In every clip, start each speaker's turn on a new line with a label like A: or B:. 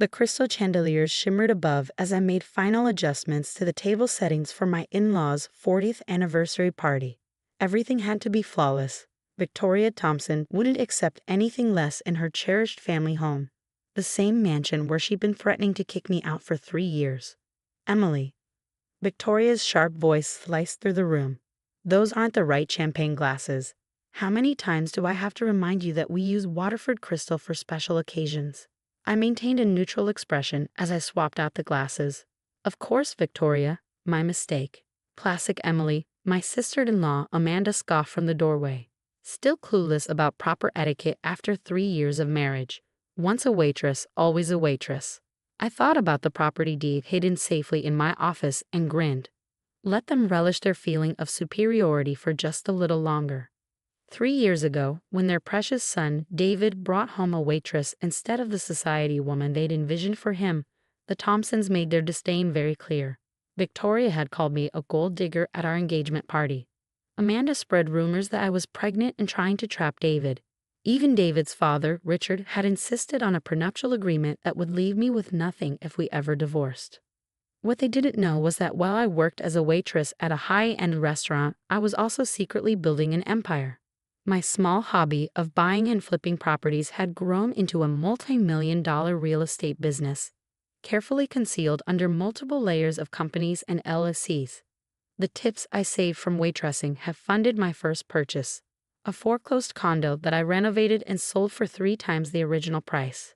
A: The crystal chandeliers shimmered above as I made final adjustments to the table settings for my in-laws' 40th anniversary party. Everything had to be flawless. Victoria Thompson wouldn't accept anything less in her cherished family home, the same mansion where she'd been threatening to kick me out for 3 years. Emily. Victoria's sharp voice sliced through the room. Those aren't the right champagne glasses. How many times do I have to remind you that we use Waterford crystal for special occasions? I maintained a neutral expression as I swapped out the glasses. Of course, Victoria, my mistake. Classic Emily, my sister-in-law Amanda scoffed from the doorway. Still clueless about proper etiquette after 3 years of marriage. Once a waitress, always a waitress. I thought about the property deed hidden safely in my office and grinned. Let them relish their feeling of superiority for just a little longer. 3 years ago, when their precious son, David, brought home a waitress instead of the society woman they'd envisioned for him, the Thompsons made their disdain very clear. Victoria had called me a gold digger at our engagement party. Amanda spread rumors that I was pregnant and trying to trap David. Even David's father, Richard, had insisted on a prenuptial agreement that would leave me with nothing if we ever divorced. What they didn't know was that while I worked as a waitress at a high-end restaurant, I was also secretly building an empire. My small hobby of buying and flipping properties had grown into a multi-million-dollar real estate business, carefully concealed under multiple layers of companies and LLCs. The tips I saved from waitressing have funded my first purchase, a foreclosed condo that I renovated and sold for 3 times the original price.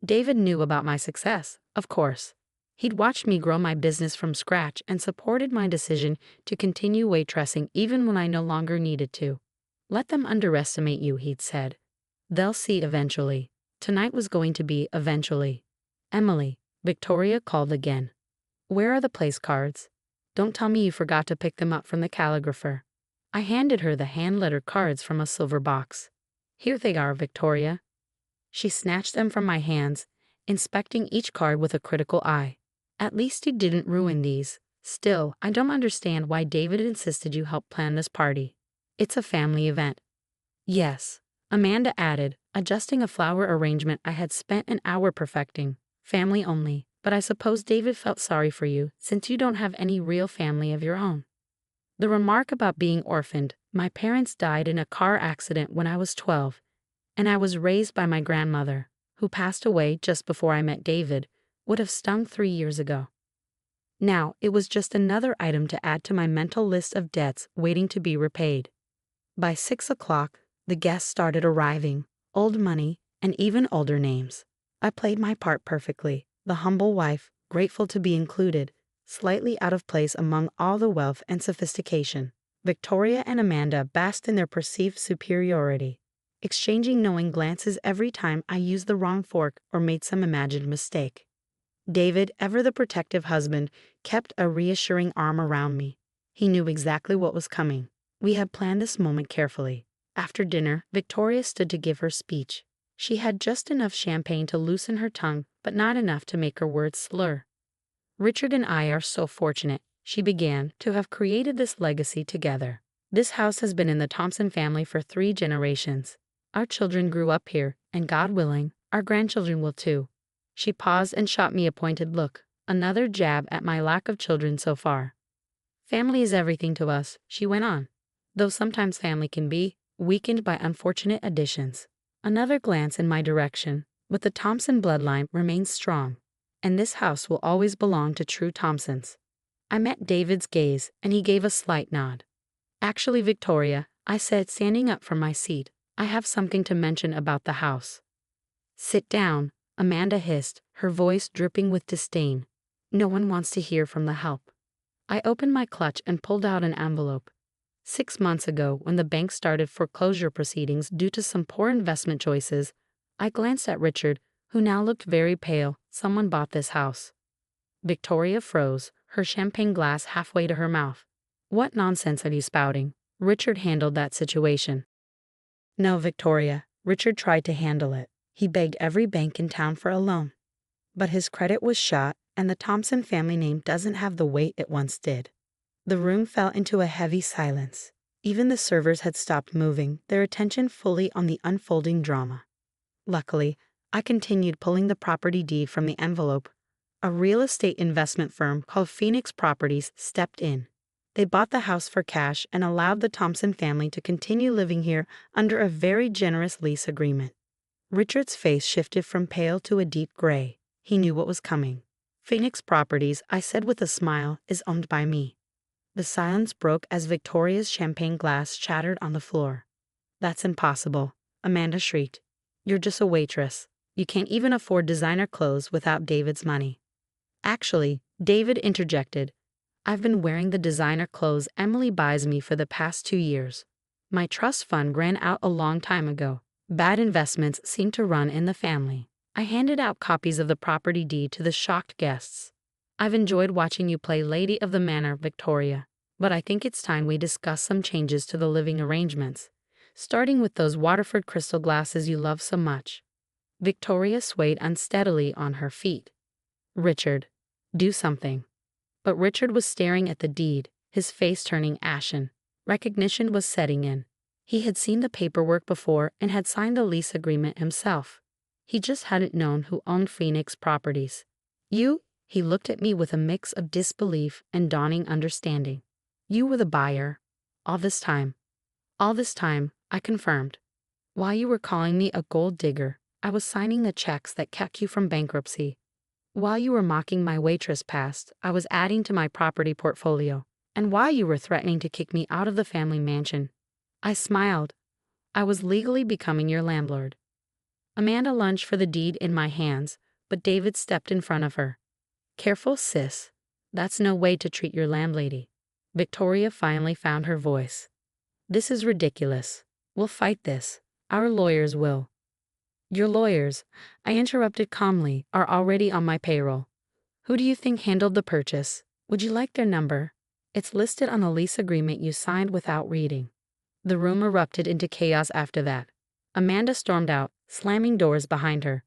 A: David knew about my success, of course. He'd watched me grow my business from scratch and supported my decision to continue waitressing even when I no longer needed to. Let them underestimate you, he'd said. They'll see eventually. Tonight was going to be eventually. Emily, Victoria called again. Where are the place cards? Don't tell me you forgot to pick them up from the calligrapher. I handed her the hand-lettered cards from a silver box. Here they are, Victoria. She snatched them from my hands, inspecting each card with a critical eye. At least you didn't ruin these. Still, I don't understand why David insisted you help plan this party. It's a family event. Yes, Amanda added, adjusting a flower arrangement I had spent an hour perfecting. Family only, but I suppose David felt sorry for you since you don't have any real family of your own. The remark about being orphaned, my parents died in a car accident when I was 12, and I was raised by my grandmother, who passed away just before I met David, would have stung 3 years ago. Now, it was just another item to add to my mental list of debts waiting to be repaid. By 6 o'clock, the guests started arriving, old money, and even older names. I played my part perfectly, the humble wife, grateful to be included, slightly out of place among all the wealth and sophistication. Victoria and Amanda basked in their perceived superiority, exchanging knowing glances every time I used the wrong fork or made some imagined mistake. David, ever the protective husband, kept a reassuring arm around me. He knew exactly what was coming. We had planned this moment carefully. After dinner, Victoria stood to give her speech. She had just enough champagne to loosen her tongue, but not enough to make her words slur. Richard and I are so fortunate, she began, to have created this legacy together. This house has been in the Thompson family for 3 generations. Our children grew up here, and God willing, our grandchildren will too. She paused and shot me a pointed look, another jab at my lack of children so far. Family is everything to us, she went on, though sometimes family can be weakened by unfortunate additions. Another glance in my direction, but the Thompson bloodline remains strong, and this house will always belong to true Thompsons. I met David's gaze, and he gave a slight nod. Actually, Victoria, I said, standing up from my seat, I have something to mention about the house. Sit down, Amanda hissed, her voice dripping with disdain. No one wants to hear from the help. I opened my clutch and pulled out an envelope. 6 months ago, when the bank started foreclosure proceedings due to some poor investment choices, I glanced at Richard, who now looked very pale. Someone bought this house. Victoria froze, her champagne glass halfway to her mouth. What nonsense are you spouting? Richard handled that situation. No, Victoria, Richard tried to handle it. He begged every bank in town for a loan. But his credit was shot, and the Thompson family name doesn't have the weight it once did. The room fell into a heavy silence. Even the servers had stopped moving, their attention fully on the unfolding drama. Luckily, I continued pulling the property deed from the envelope. A real estate investment firm called Phoenix Properties stepped in. They bought the house for cash and allowed the Thompson family to continue living here under a very generous lease agreement. Richard's face shifted from pale to a deep gray. He knew what was coming. Phoenix Properties, I said with a smile, is owned by me. The silence broke as Victoria's champagne glass shattered on the floor. That's impossible, Amanda shrieked. You're just a waitress. You can't even afford designer clothes without David's money. Actually, David interjected, I've been wearing the designer clothes Emily buys me for the past 2 years. My trust fund ran out a long time ago. Bad investments seem to run in the family. I handed out copies of the property deed to the shocked guests. I've enjoyed watching you play Lady of the Manor, Victoria, but I think it's time we discuss some changes to the living arrangements, starting with those Waterford crystal glasses you love so much. Victoria swayed unsteadily on her feet. Richard, do something. But Richard was staring at the deed, his face turning ashen. Recognition was setting in. He had seen the paperwork before and had signed the lease agreement himself. He just hadn't known who owned Phoenix Properties. You? He looked at me with a mix of disbelief and dawning understanding. You were the buyer. All this time. All this time, I confirmed. While you were calling me a gold digger, I was signing the checks that kept you from bankruptcy. While you were mocking my waitress past, I was adding to my property portfolio. And while you were threatening to kick me out of the family mansion, I smiled. I was legally becoming your landlord. Amanda lunged for the deed in my hands, but David stepped in front of her. Careful, sis. That's no way to treat your landlady. Victoria finally found her voice. This is ridiculous. We'll fight this. Our lawyers will. Your lawyers, I interrupted calmly, are already on my payroll. Who do you think handled the purchase? Would you like their number? It's listed on the lease agreement you signed without reading. The room erupted into chaos after that. Amanda stormed out, slamming doors behind her.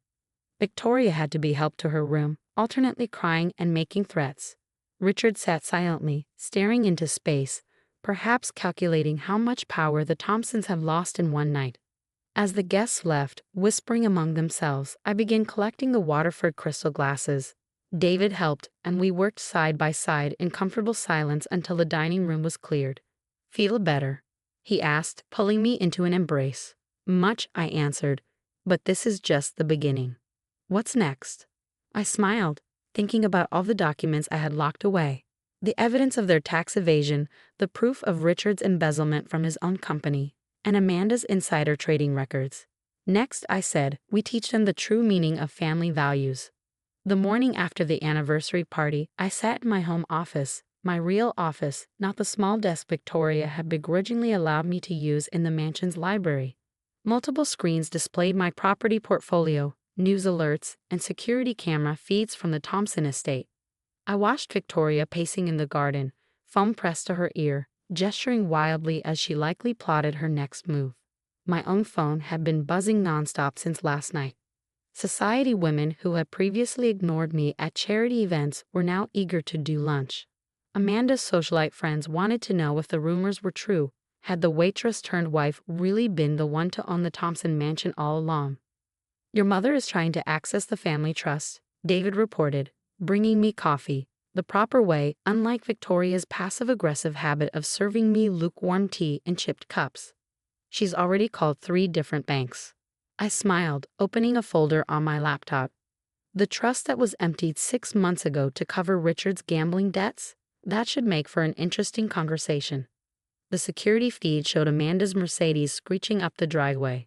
A: Victoria had to be helped to her room, alternately crying and making threats. Richard sat silently, staring into space, perhaps calculating how much power the Thompsons have lost in one night. As the guests left, whispering among themselves, I began collecting the Waterford crystal glasses. David helped, and we worked side by side in comfortable silence until the dining room was cleared. Feel better? He asked, pulling me into an embrace. Much, I answered, but this is just the beginning. What's next? I smiled, thinking about all the documents I had locked away. The evidence of their tax evasion, the proof of Richard's embezzlement from his own company, and Amanda's insider trading records. Next, I said, we teach them the true meaning of family values. The morning after the anniversary party, I sat in my home office, my real office, not the small desk Victoria had begrudgingly allowed me to use in the mansion's library. Multiple screens displayed my property portfolio, news alerts, and security camera feeds from the Thompson estate. I watched Victoria pacing in the garden, phone pressed to her ear, gesturing wildly as she likely plotted her next move. My own phone had been buzzing nonstop since last night. Society women who had previously ignored me at charity events were now eager to do lunch. Amanda's socialite friends wanted to know if the rumors were true. Had the waitress-turned-wife really been the one to own the Thompson mansion all along? Your mother is trying to access the family trust, David reported, bringing me coffee, the proper way, unlike Victoria's passive-aggressive habit of serving me lukewarm tea in chipped cups. She's already called 3 different banks. I smiled, opening a folder on my laptop. The trust that was emptied 6 months ago to cover Richard's gambling debts? That should make for an interesting conversation. The security feed showed Amanda's Mercedes screeching up the driveway.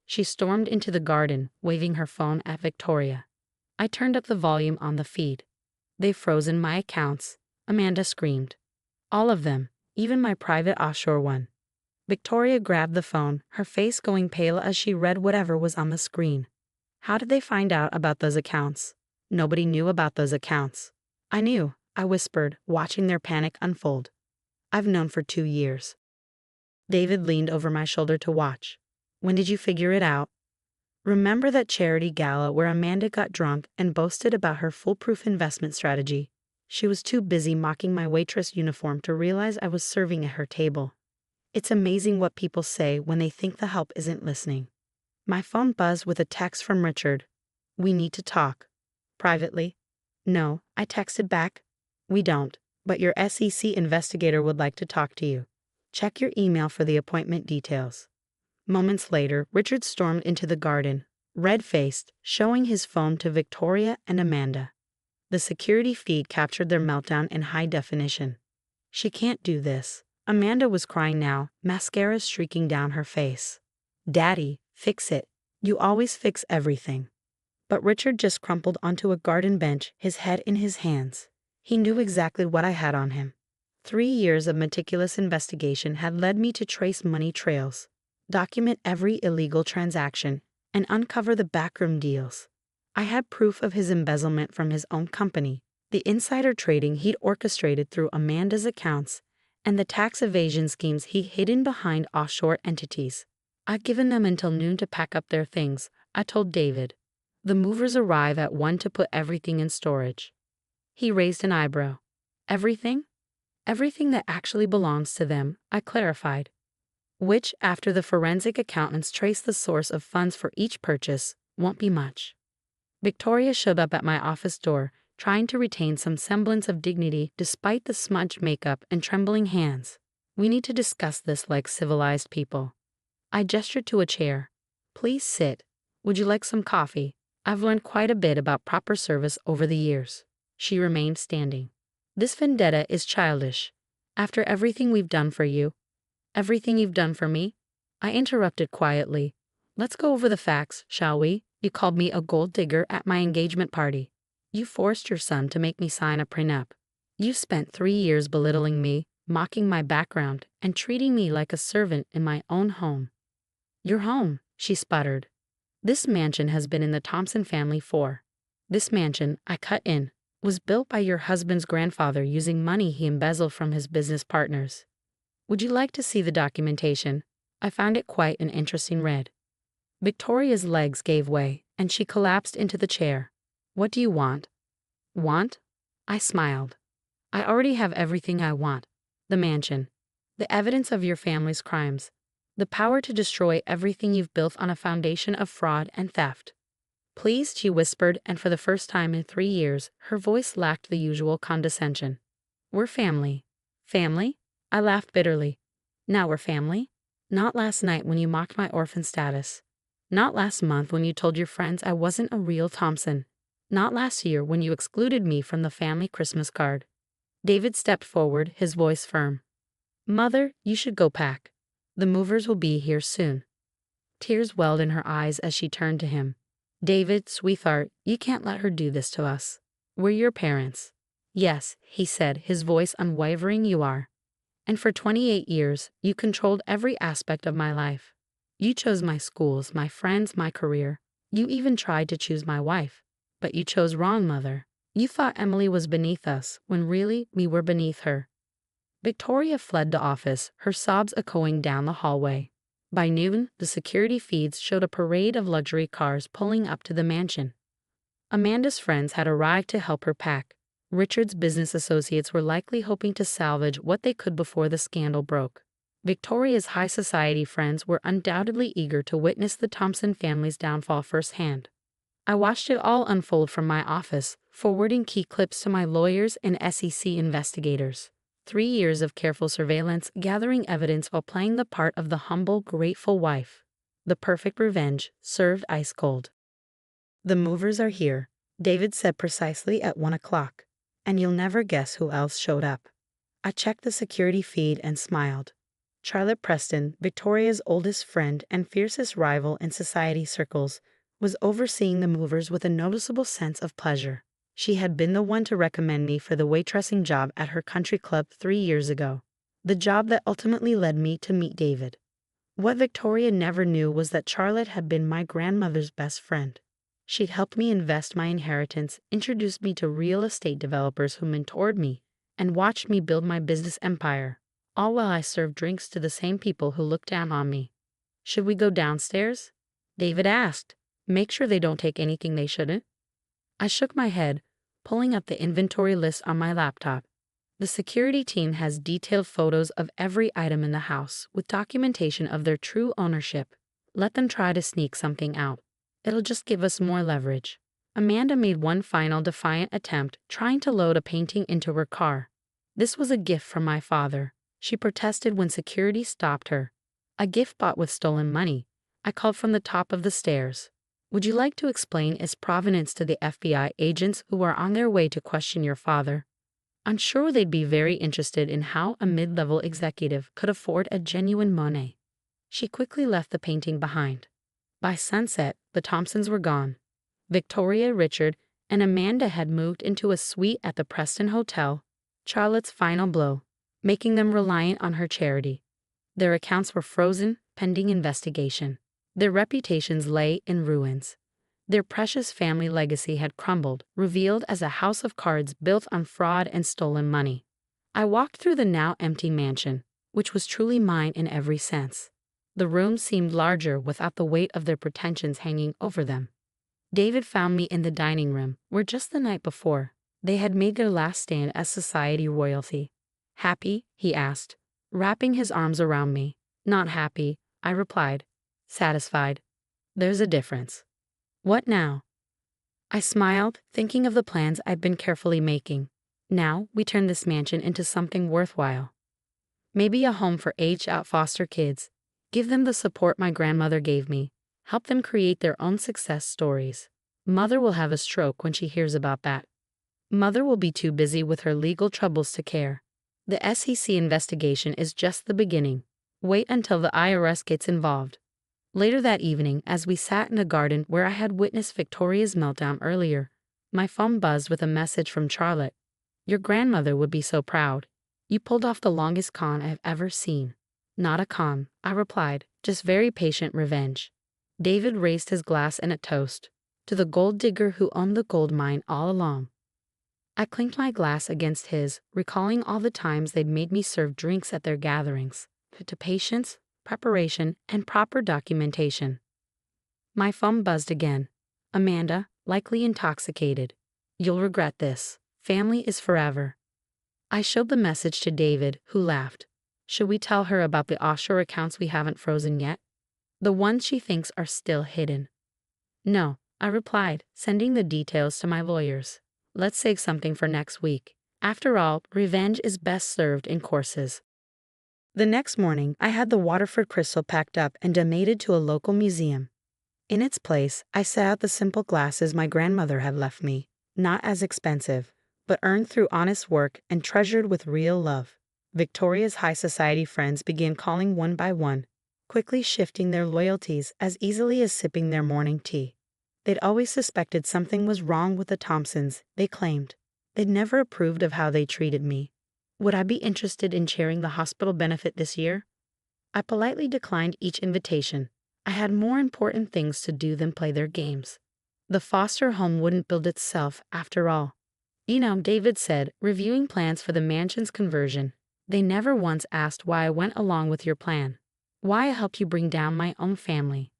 A: She stormed into the garden, waving her phone at Victoria. I turned up the volume on the feed. They've frozen my accounts, Amanda screamed. All of them, even my private offshore one. Victoria grabbed the phone, her face going pale as she read whatever was on the screen. How did they find out about those accounts? Nobody knew about those accounts. I knew, I whispered, watching their panic unfold. I've known for 2 years. David leaned over my shoulder to watch. When did you figure it out? Remember that charity gala where Amanda got drunk and boasted about her foolproof investment strategy? She was too busy mocking my waitress uniform to realize I was serving at her table. It's amazing what people say when they think the help isn't listening. My phone buzzed with a text from Richard. We need to talk. Privately? No, I texted back. We don't, but your SEC investigator would like to talk to you. Check your email for the appointment details. Moments later, Richard stormed into the garden, red-faced, showing his phone to Victoria and Amanda. The security feed captured their meltdown in high definition. She can't do this. Amanda was crying now, mascara streaking down her face. Daddy, fix it. You always fix everything. But Richard just crumpled onto a garden bench, his head in his hands. He knew exactly what I had on him. 3 years of meticulous investigation had led me to trace money trails, document every illegal transaction, and uncover the backroom deals. I had proof of his embezzlement from his own company, the insider trading he'd orchestrated through Amanda's accounts, and the tax evasion schemes he'd hidden behind offshore entities. I'd given them until noon to pack up their things, I told David. The movers arrive at 1 to put everything in storage. He raised an eyebrow. Everything? Everything that actually belongs to them, I clarified. Which, after the forensic accountants trace the source of funds for each purchase, won't be much. Victoria showed up at my office door, trying to retain some semblance of dignity despite the smudged makeup and trembling hands. We need to discuss this like civilized people. I gestured to a chair. Please sit. Would you like some coffee? I've learned quite a bit about proper service over the years. She remained standing. This vendetta is childish. After everything we've done for you, everything you've done for me, I interrupted quietly. Let's go over the facts, shall we? You called me a gold digger at my engagement party. You forced your son to make me sign a prenup. You spent 3 years belittling me, mocking my background, and treating me like a servant in my own home. Your home, she sputtered. This mansion has been in the Thompson family for. This mansion, I cut in, was built by your husband's grandfather using money he embezzled from his business partners. Would you like to see the documentation? I found it quite an interesting read. Victoria's legs gave way, and she collapsed into the chair. What do you want? Want? I smiled. I already have everything I want. The mansion. The evidence of your family's crimes. The power to destroy everything you've built on a foundation of fraud and theft. Please, she whispered, and for the first time in 3 years, her voice lacked the usual condescension. We're family. Family? I laughed bitterly. Now we're family? Not last night when you mocked my orphan status. Not last month when you told your friends I wasn't a real Thompson. Not last year when you excluded me from the family Christmas card. David stepped forward, his voice firm. Mother, you should go pack. The movers will be here soon. Tears welled in her eyes as she turned to him. David, sweetheart, you can't let her do this to us. We're your parents. Yes, he said, his voice unwavering, you are. And for 28 years, you controlled every aspect of my life. You chose my schools, my friends, my career. You even tried to choose my wife. But you chose wrong, Mother. You thought Emily was beneath us, when really we were beneath her. Victoria fled the office, her sobs echoing down the hallway. By noon, the security feeds showed a parade of luxury cars pulling up to the mansion. Amanda's friends had arrived to help her pack. Richard's business associates were likely hoping to salvage what they could before the scandal broke. Victoria's high society friends were undoubtedly eager to witness the Thompson family's downfall firsthand. I watched it all unfold from my office, forwarding key clips to my lawyers and SEC investigators. 3 years of careful surveillance, gathering evidence while playing the part of the humble, grateful wife. The perfect revenge, served ice cold. The movers are here, David said precisely at 1 o'clock. And you'll never guess who else showed up. I checked the security feed and smiled. Charlotte Preston, Victoria's oldest friend and fiercest rival in society circles, was overseeing the movers with a noticeable sense of pleasure. She had been the one to recommend me for the waitressing job at her country club 3 years ago. The job that ultimately led me to meet David. What Victoria never knew was that Charlotte had been my grandmother's best friend. She'd helped me invest my inheritance, introduced me to real estate developers who mentored me, and watched me build my business empire, all while I served drinks to the same people who looked down on me. Should we go downstairs? David asked. Make sure they don't take anything they shouldn't. I shook my head, pulling up the inventory list on my laptop. The security team has detailed photos of every item in the house with documentation of their true ownership. Let them try to sneak something out. It'll just give us more leverage. Amanda made one final defiant attempt, trying to load a painting into her car. "This was a gift from my father," she protested when security stopped her. "A gift bought with stolen money," I called from the top of the stairs. "Would you like to explain its provenance to the FBI agents who are on their way to question your father? I'm sure they'd be very interested in how a mid-level executive could afford a genuine Monet." She quickly left the painting behind. By sunset, the Thompsons were gone. Victoria, Richard, and Amanda had moved into a suite at the Preston Hotel, Charlotte's final blow, making them reliant on her charity. Their accounts were frozen, pending investigation. Their reputations lay in ruins. Their precious family legacy had crumbled, revealed as a house of cards built on fraud and stolen money. I walked through the now empty mansion, which was truly mine in every sense. The rooms seemed larger without the weight of their pretensions hanging over them. David found me in the dining room, where just the night before, they had made their last stand as society royalty. "Happy?" he asked, wrapping his arms around me. "Not happy," I replied. "Satisfied. There's a difference." "What now?" I smiled, thinking of the plans I'd been carefully making. "Now we turn this mansion into something worthwhile. Maybe a home for aged-out foster kids. Give them the support my grandmother gave me. Help them create their own success stories. Mother will have a stroke when she hears about that. Mother will be too busy with her legal troubles to care. The SEC investigation is just the beginning. Wait until the IRS gets involved." Later that evening, as we sat in the garden where I had witnessed Victoria's meltdown earlier, my phone buzzed with a message from Charlotte. "Your grandmother would be so proud. You pulled off the longest con I've ever seen." "Not a con," I replied, "just very patient revenge." David raised his glass in a toast. "To the gold digger who owned the gold mine all along." I clinked my glass against his, recalling all the times they'd made me serve drinks at their gatherings. To patience, preparation, and proper documentation. My phone buzzed again. "Amanda, likely intoxicated. You'll regret this. Family is forever." I showed the message to David, who laughed. "Should we tell her about the offshore accounts we haven't frozen yet? The ones she thinks are still hidden?" "No," I replied, sending the details to my lawyers. "Let's save something for next week. After all, revenge is best served in courses." The next morning, I had the Waterford crystal packed up and donated to a local museum. In its place, I set out the simple glasses my grandmother had left me, not as expensive, but earned through honest work and treasured with real love. Victoria's high society friends began calling one by one, quickly shifting their loyalties as easily as sipping their morning tea. They'd always suspected something was wrong with the Thompsons, they claimed. They'd never approved of how they treated me. Would I be interested in sharing the hospital benefit this year? I politely declined each invitation. I had more important things to do than play their games. The foster home wouldn't build itself, after all. "You know," David said, reviewing plans for the mansion's conversion, "they never once asked why I went along with your plan. Why I helped you bring down my own family.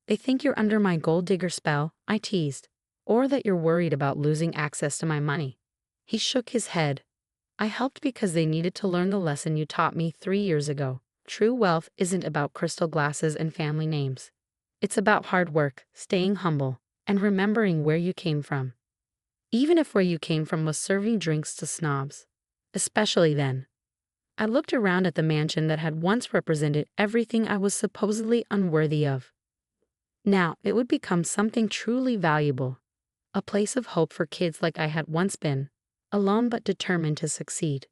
A: They think you're under my gold digger spell," I teased, "or that you're worried about losing access to my money." He shook his head. "I helped because they needed to learn the lesson you taught me 3 years ago. True wealth isn't about crystal glasses and family names. It's about hard work, staying humble, and remembering where you came from. Even if where you came from was serving drinks to snobs. Especially then." I looked around at the mansion that had once represented everything I was supposedly unworthy of. Now it would become something truly valuable. A place of hope for kids like I had once been, alone but determined to succeed.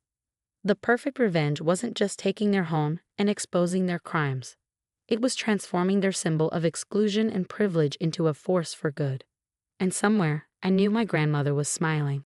A: The perfect revenge wasn't just taking their home and exposing their crimes. It was transforming their symbol of exclusion and privilege into a force for good. And somewhere, I knew my grandmother was smiling.